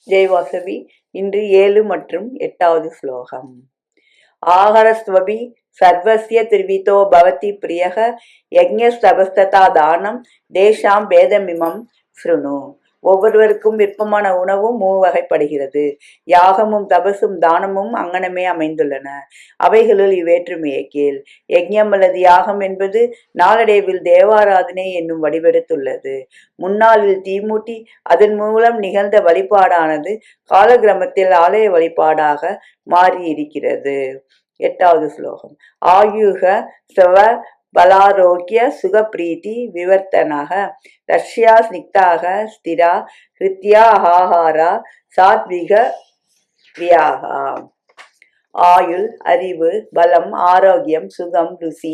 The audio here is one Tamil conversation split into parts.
ஜெய் வாசவி. இன்று 7 மற்றும் 8வது ஸ்லோகம். ஆஹரஸ்வபி சர்வஸ்ய திரிவிதோ பவதி பிரியக யஜ்ஞஸ்தபஸ்ததா தானம் தேஷாம் பேதமிமம் ஸ்ருணு. ஒவ்வொருவருக்கும் விருப்பமான உணவும் வகைப்படுகிறது. யாகமும் தபசும் தானமும் அங்கனமே அமைந்துள்ளன. அவைகளுள் இவ்வேற்றுமையை கேள். யஜ்ஞம் அல்லது யாகம் என்பது நாளடைவில் தேவாராதனை என்னும் வடிவெடுத்துள்ளது. முன்னாளில் தீமூட்டி அதன் மூலம் நிகழ்ந்த வழிபாடானது காலக்கிரமத்தில் ஆலய வழிபாடாக மாறியிருக்கிறது. 8வது ஸ்லோகம். ஆயுக ஸ்வ பலாரோக்கிய சுகப்ரீதி விவர்த்தனக ரஷ்யா ஸ்னிக்தாக ஸ்திரா ஹிருத்யா ஆஹாரா சாத்விக பிரியாகா. ஆயுள், அறிவு, பலம், ஆரோக்கியம், சுகம், ருசி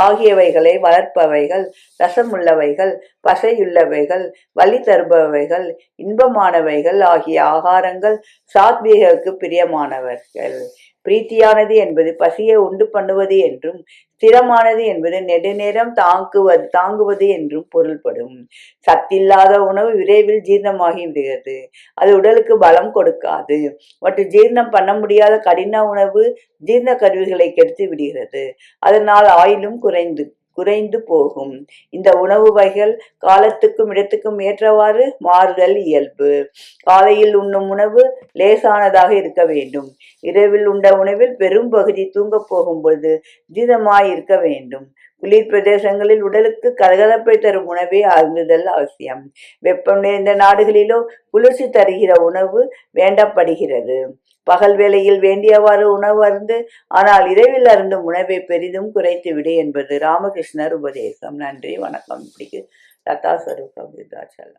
ஆகியவைகளை வளர்ப்பவைகள், ரசமுள்ளவைகள், பசையுள்ளவைகள், வலி தருபவைகள், இன்பமானவைகள் ஆகிய ஆகாரங்கள் சாத்வீகருக்கு பிரியமானவர்கள். பிரீத்தியானது என்பது பசியை உண்டு பண்ணுவது என்றும், ஸ்திரமானது என்பது நெடுநேரம் தாங்குவது என்றும் பொருள்படும். சத்தில்லாத உணவு விரைவில் ஜீரணமாகி விடுகிறது. அது உடலுக்கு பலம் கொடுக்காது. மற்றும் ஜீரணம் பண்ண முடியாத கடின உணவு ஜீரண கருவிகளை கெடுத்து விடுகிறது. அதனால் ஆயுளும் குறைந்து போகும். இந்த உணவு வகைகள் காலத்துக்கும் இடத்துக்கும் ஏற்றவாறு மாறுதல் இயல்பு. காலையில் உண்ணும் உணவு லேசானதாக இருக்க வேண்டும். இரவில் உண்ட உணவில் பெரும் பகுதி தூங்கப் போகும் பொழுது ஜீரணமாய் இருக்க வேண்டும். குளிர் பிரதேசங்களில் உடலுக்கு கலகலப்பை தரும் உணவே அருந்துதல் அவசியம். வெப்பம் நிறைந்த நாடுகளிலோ குளிர்ச்சி தருகிற உணவு வேண்டப்படுகிறது. பகல் வேளையில் வேண்டியவாறு உணவு அருந்து, ஆனால் இரவில் அருந்தும் உணவை பெரிதும் குறைத்துவிடு என்பது ராமகிருஷ்ணர் உபதேசம். நன்றி, வணக்கம். இப்படிக்கு லதா ஸ்வரூபம் விருதாச்சலம்.